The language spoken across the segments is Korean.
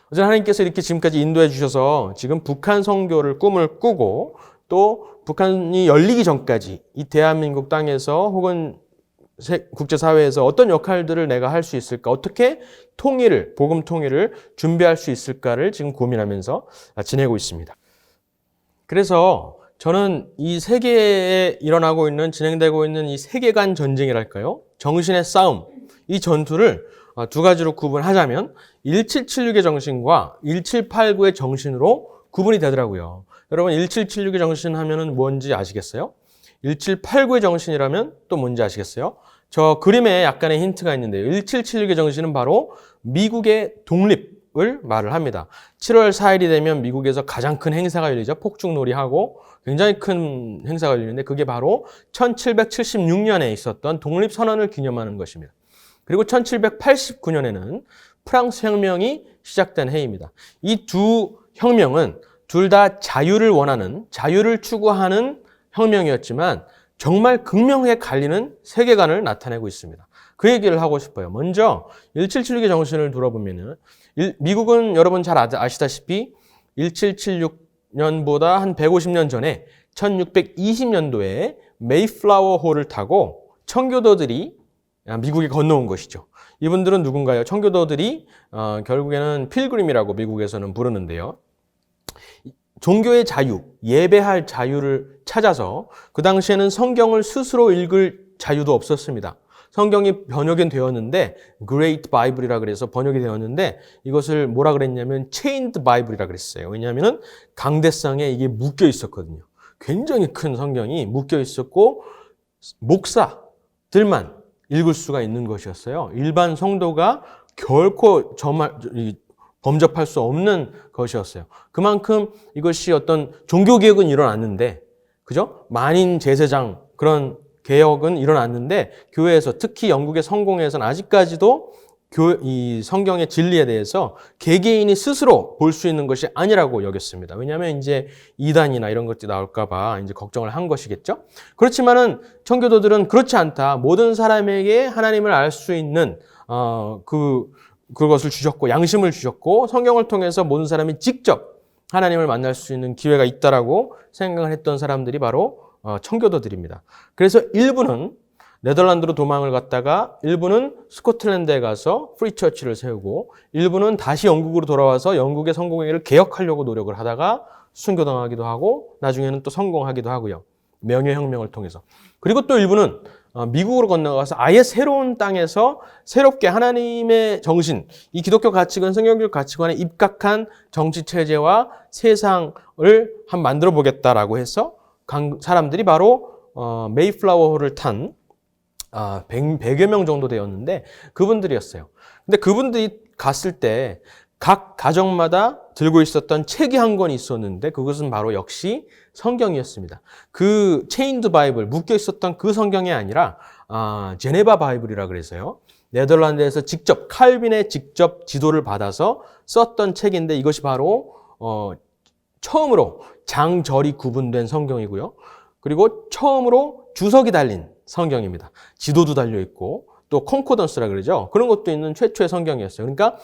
어쨌든 하나님께서 이렇게 지금까지 인도해 주셔서 지금 북한 선교를 꿈을 꾸고 또 북한이 열리기 전까지 이 대한민국 땅에서 혹은 국제사회에서 어떤 역할들을 내가 할 수 있을까? 어떻게 통일을, 복음 통일을 준비할 수 있을까를 지금 고민하면서 지내고 있습니다. 그래서 저는 이 세계에 일어나고 있는, 진행되고 있는 이 세계관 전쟁이랄까요? 정신의 싸움, 이 전투를 두 가지로 구분하자면 1776의 정신과 1789의 정신으로 구분이 되더라고요. 여러분 1776의 정신 하면은 뭔지 아시겠어요? 1789의 정신이라면 또 뭔지 아시겠어요? 저 그림에 약간의 힌트가 있는데요. 1776의 정신은 바로 미국의 독립을 말을 합니다. 7월 4일이 되면 미국에서 가장 큰 행사가 열리죠. 폭죽놀이하고 굉장히 큰 행사가 열리는데 그게 바로 1776년에 있었던 독립선언을 기념하는 것입니다. 그리고 1789년에는 프랑스 혁명이 시작된 해입니다. 이 두 혁명은 둘 다 자유를 원하는, 자유를 추구하는 혁명이었지만 정말 극명하게 갈리는 세계관을 나타내고 있습니다. 그 얘기를 하고 싶어요. 먼저 1776의 정신을 들어보면은 미국은 여러분 잘 아시다시피 1776년보다 한 150년 전에 1620년도에 메이플라워 호를 타고 청교도들이 미국에 건너온 것이죠. 이분들은 누군가요? 청교도들이 결국에는 필그림이라고 미국에서는 부르는데요. 종교의 자유, 예배할 자유를 찾아서 그 당시에는 성경을 스스로 읽을 자유도 없었습니다. 성경이 번역이 되었는데 Great Bible이라 그래서 번역이 되었는데 이것을 뭐라 그랬냐면 Chained Bible이라 그랬어요. 왜냐하면 강대상에 이게 묶여 있었거든요. 굉장히 큰 성경이 묶여 있었고 목사들만 읽을 수가 있는 것이었어요. 일반 성도가 결코 범접할 수 없는 것이었어요. 그만큼 이것이 어떤 종교개혁은 일어났는데, 그죠? 만인 제사장 그런 개혁은 일어났는데, 교회에서 특히 영국의 성공회에서는 아직까지도 이 성경의 진리에 대해서 개개인이 스스로 볼 수 있는 것이 아니라고 여겼습니다. 왜냐하면 이제 이단이나 이런 것들이 나올까봐 이제 걱정을 한 것이겠죠? 그렇지만은 청교도들은 그렇지 않다. 모든 사람에게 하나님을 알 수 있는, 그것을 주셨고 양심을 주셨고 성경을 통해서 모든 사람이 직접 하나님을 만날 수 있는 기회가 있다라고 생각을 했던 사람들이 바로 청교도들입니다. 그래서 일부는 네덜란드로 도망을 갔다가 일부는 스코틀랜드에 가서 프리처치를 세우고 일부는 다시 영국으로 돌아와서 영국의 성공회를 개혁하려고 노력을 하다가 순교당하기도 하고 나중에는 또 성공하기도 하고요. 명예혁명을 통해서. 그리고 또 일부는 미국으로 건너가서 아예 새로운 땅에서 새롭게 하나님의 정신, 이 기독교 가치관, 성경적 가치관에 입각한 정치체제와 세상을 한번 만들어 보겠다라고 해서 사람들이 바로 메이플라워호를 탄 100여 명 정도 되었는데 그분들이었어요. 근데 그분들이 갔을 때 각 가정마다 들고 있었던 책이 한 권 있었는데 그것은 바로 역시 성경이었습니다. 그 체인드 바이블, 묶여 있었던 그 성경이 아니라 제네바 바이블이라 그래서요. 네덜란드에서 직접 칼빈의 직접 지도를 받아서 썼던 책인데 이것이 바로 처음으로 장절이 구분된 성경이고요. 그리고 처음으로 주석이 달린 성경입니다. 지도도 달려 있고 또 콘코던스라 그러죠. 그런 것도 있는 최초의 성경이었어요. 그러니까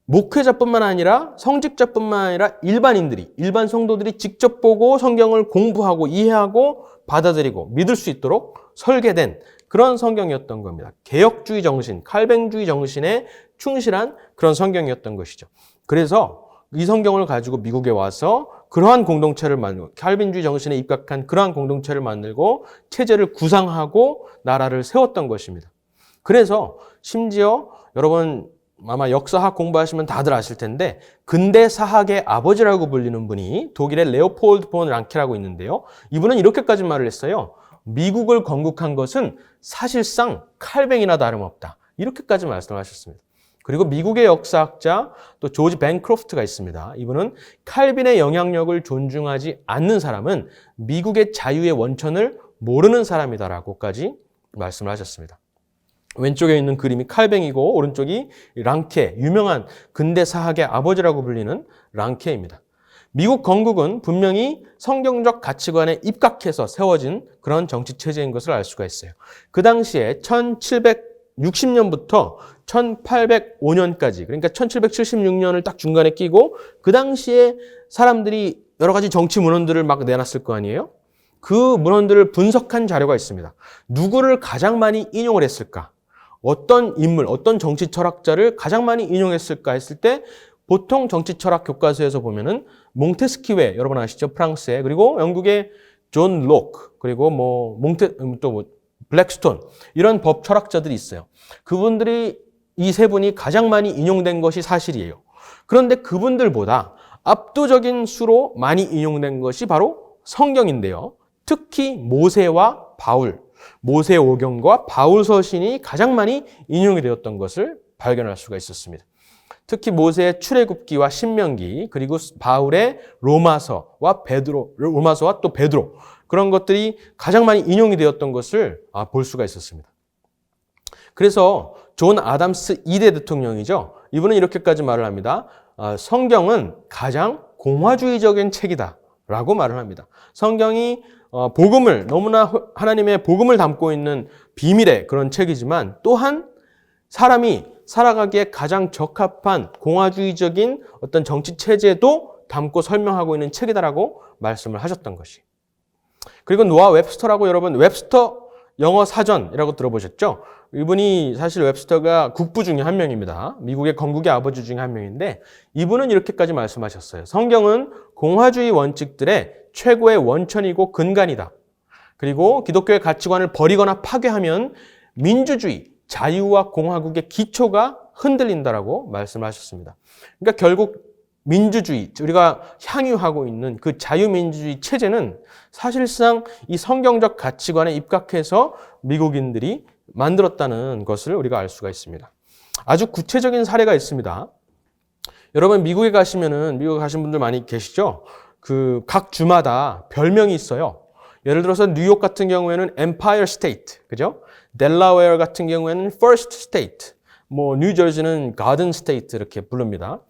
목회자뿐만 아니라 성직자뿐만 아니라 일반인들이, 일반 성도들이 직접 보고 성경을 공부하고 이해하고 받아들이고 믿을 수 있도록 설계된 그런 성경이었던 겁니다. 개혁주의 정신, 칼뱅주의 정신에 충실한 그런 성경이었던 것이죠. 그래서 이 성경을 가지고 미국에 와서 그러한 공동체를 만들고 칼빈주의 정신에 입각한 그러한 공동체를 만들고 체제를 구상하고 나라를 세웠던 것입니다. 그래서 심지어 여러분 아마 역사학 공부하시면 다들 아실 텐데 근대 사학의 아버지라고 불리는 분이 독일의 레오폴드 폰 랑케라고 있는데요. 이분은 이렇게까지 말을 했어요. 미국을 건국한 것은 사실상 칼뱅이나 다름없다. 이렇게까지 말씀하셨습니다. 그리고 미국의 역사학자 또 조지 벤크로프트가 있습니다. 이분은 칼빈의 영향력을 존중하지 않는 사람은 미국의 자유의 원천을 모르는 사람이다라고까지 말씀을 하셨습니다. 왼쪽에 있는 그림이 칼뱅이고 오른쪽이 랑케, 유명한 근대 사학의 아버지라고 불리는 랑케입니다. 미국 건국은 분명히 성경적 가치관에 입각해서 세워진 그런 정치체제인 것을 알 수가 있어요. 그 당시에 760년부터 1805년까지, 그러니까 1776년을 딱 중간에 끼고 그 당시에 사람들이 여러 가지 정치 문헌들을 막 내놨을 거 아니에요? 그 문헌들을 분석한 자료가 있습니다. 누구를 가장 많이 인용을 했을까? 어떤 인물, 어떤 정치 철학자를 가장 많이 인용했을까 했을 때 보통 정치 철학 교과서에서 보면은 몽테스키웨, 여러분 아시죠? 프랑스의, 그리고 영국의 존 록, 그리고 블랙스톤, 이런 법 철학자들이 있어요. 그분들이, 이 세 분이 가장 많이 인용된 것이 사실이에요. 그런데 그분들보다 압도적인 수로 많이 인용된 것이 바로 성경인데요. 특히 모세와 바울, 모세오경과 바울 서신이 가장 많이 인용이 되었던 것을 발견할 수가 있었습니다. 특히 모세의 출애굽기와 신명기, 그리고 바울의 로마서와 또 베드로, 그런 것들이 가장 많이 인용이 되었던 것을 볼 수가 있었습니다. 그래서 존 아담스 2대 대통령이죠. 이분은 이렇게까지 말을 합니다. 성경은 가장 공화주의적인 책이다 라고 말을 합니다. 성경이 복음을, 너무나 하나님의 복음을 담고 있는 비밀의 그런 책이지만 또한 사람이 살아가기에 가장 적합한 공화주의적인 어떤 정치 체제도 담고 설명하고 있는 책이다라고 말씀을 하셨던 것이. 그리고 노아 웹스터라고, 여러분 웹스터 영어 사전이라고 들어보셨죠? 이분이 사실 웹스터가 국부 중에 한 명입니다. 미국의 건국의 아버지 중에 한 명인데 이분은 이렇게까지 말씀하셨어요. 성경은 공화주의 원칙들의 최고의 원천이고 근간이다. 그리고 기독교의 가치관을 버리거나 파괴하면 민주주의, 자유와 공화국의 기초가 흔들린다라고 말씀하셨습니다. 그러니까 결국 민주주의, 우리가 향유하고 있는 그 자유민주주의 체제는 사실상 이 성경적 가치관에 입각해서 미국인들이 만들었다는 것을 우리가 알 수가 있습니다. 아주 구체적인 사례가 있습니다. 여러분 미국에 가시면은, 미국에 가신 분들 많이 계시죠? 그 각 주마다 별명이 있어요. 예를 들어서 뉴욕 같은 경우에는 Empire State, 그죠? 델라웨어 같은 경우에는 First State, 뉴저지는 Garden State 이렇게 부릅니다.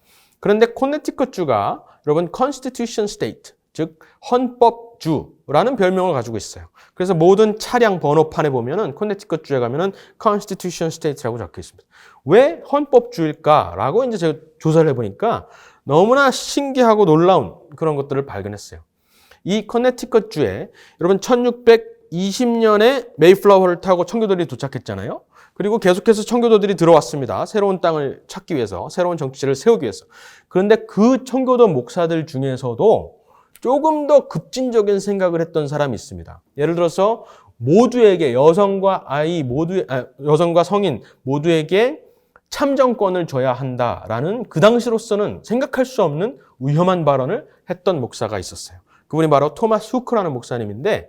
그런데 코네티컷 주가 여러분 Constitution State, 즉 헌법주라는 별명을 가지고 있어요. 그래서 모든 차량 번호판에 보면은 코네티컷 주에 가면은 Constitution State라고 적혀 있습니다. 왜 헌법주일까라고 이제 제가 조사를 해보니까 너무나 신기하고 놀라운 그런 것들을 발견했어요. 이 커네티컷 주에 여러분 1620년에 메이플라워를 타고 청교도들이 도착했잖아요. 그리고 계속해서 청교도들이 들어왔습니다. 새로운 땅을 찾기 위해서, 새로운 정치를 세우기 위해서. 그런데 그 청교도 목사들 중에서도 조금 더 급진적인 생각을 했던 사람이 있습니다. 예를 들어서 모두에게, 여성과 성인 모두에게 참정권을 줘야 한다라는 그 당시로서는 생각할 수 없는 위험한 발언을 했던 목사가 있었어요. 그분이 바로 토마스 후커라는 목사님인데,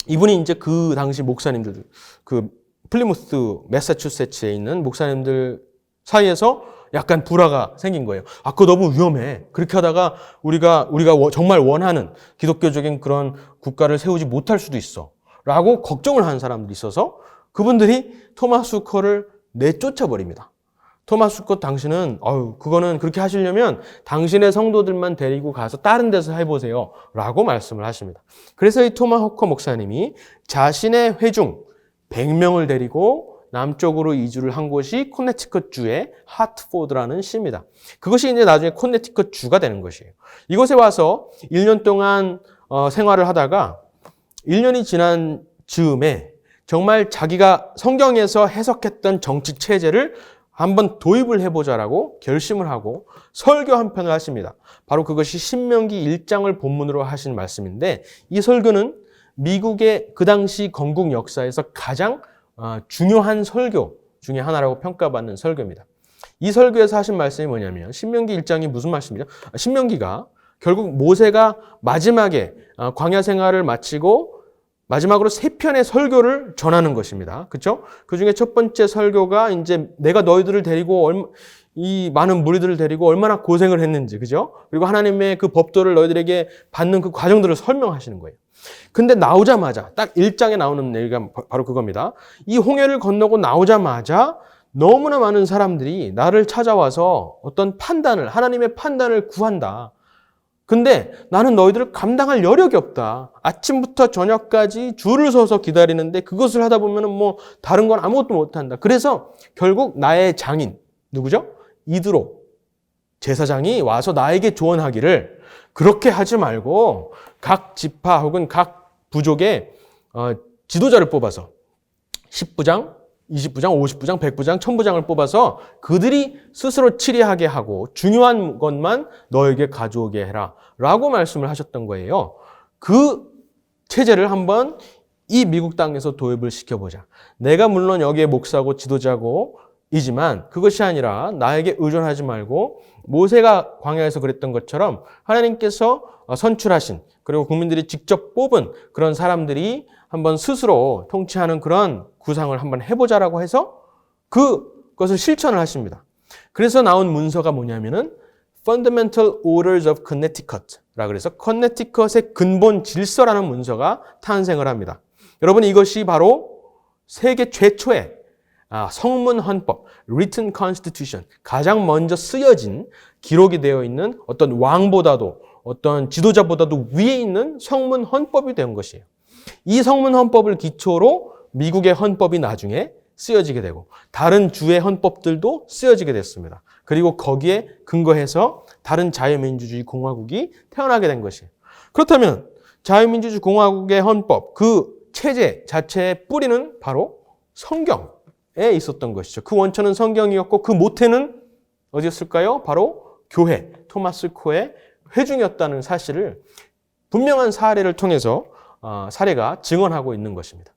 이분이 이제 그 당시 목사님들, 그 플리무스 매사추세츠에 있는 목사님들 사이에서 약간 불화가 생긴 거예요. 그거 너무 위험해. 그렇게 하다가 우리가 정말 원하는 기독교적인 그런 국가를 세우지 못할 수도 있어. 라고 걱정을 하는 사람들이 있어서 그분들이 토마스 후커를 내쫓아 버립니다. 토마스 후커, 당신은 그거는 그렇게 하시려면 당신의 성도들만 데리고 가서 다른 데서 해보세요 라고 말씀을 하십니다. 그래서 이 토마스 후커 목사님이 자신의 회중 100명을 데리고 남쪽으로 이주를 한 곳이 코네티컷 주의 하트포드라는 시입니다. 그것이 이제 나중에 코네티컷 주가 되는 것이에요. 이곳에 와서 1년 동안 생활을 하다가 1년이 지난 즈음에 정말 자기가 성경에서 해석했던 정치 체제를 한번 도입을 해보자라고 결심을 하고 설교 한 편을 하십니다. 바로 그것이 신명기 1장을 본문으로 하신 말씀인데, 이 설교는 미국의 그 당시 건국 역사에서 가장 중요한 설교 중에 하나라고 평가받는 설교입니다. 이 설교에서 하신 말씀이 뭐냐면, 신명기 1장이 무슨 말씀이죠? 신명기가 결국 모세가 마지막에 광야 생활을 마치고 마지막으로 3편의 설교를 전하는 것입니다. 그렇죠? 그 중에 첫 번째 설교가 이제 내가 너희들을 데리고 이 많은 무리들을 데리고 얼마나 고생을 했는지, 그죠? 그리고 하나님의 그 법도를 너희들에게 받는 그 과정들을 설명하시는 거예요. 근데 나오자마자 딱 1장에 나오는 얘기가 바로 그겁니다. 이 홍해를 건너고 나오자마자 너무나 많은 사람들이 나를 찾아와서 어떤 판단을, 하나님의 판단을 구한다. 근데 나는 너희들을 감당할 여력이 없다. 아침부터 저녁까지 줄을 서서 기다리는데 그것을 하다 보면은 뭐 다른 건 아무것도 못한다. 그래서 결국 나의 장인, 누구죠? 이드로 제사장이 와서 나에게 조언하기를 그렇게 하지 말고 각 지파 혹은 각 부족의 지도자를 뽑아서 10부장, 20부장, 50부장, 100부장, 1000부장을 뽑아서 그들이 스스로 치리하게 하고 중요한 것만 너에게 가져오게 해라 라고 말씀을 하셨던 거예요. 그 체제를 한번 이 미국 땅에서 도입을 시켜보자. 내가 물론 여기에 목사고 지도자고 이지만 그것이 아니라 나에게 의존하지 말고 모세가 광야에서 그랬던 것처럼 하나님께서 선출하신 그리고 국민들이 직접 뽑은 그런 사람들이 한번 스스로 통치하는 그런 구상을 한번 해보자라고 해서 그것을 실천을 하십니다. 그래서 나온 문서가 뭐냐면은 Fundamental Orders of Connecticut라 그래서 커네티컷의 근본 질서라는 문서가 탄생을 합니다. 여러분 이것이 바로 세계 최초의 성문 헌법, Written Constitution, 가장 먼저 쓰여진 기록이 되어 있는 어떤 왕보다도 어떤 지도자보다도 위에 있는 성문 헌법이 된 것이에요. 이 성문 헌법을 기초로 미국의 헌법이 나중에 쓰여지게 되고 다른 주의 헌법들도 쓰여지게 됐습니다. 그리고 거기에 근거해서 다른 자유민주주의 공화국이 태어나게 된 것이에요. 그렇다면 자유민주주의 공화국의 헌법, 그 체제 자체의 뿌리는 바로 성경에 있었던 것이죠. 그 원천은 성경이었고 그 모태는 어디였을까요? 바로 교회, 토마스 코의 회중이었다는 사실을 분명한 사례를 통해서 사례가 증언하고 있는 것입니다.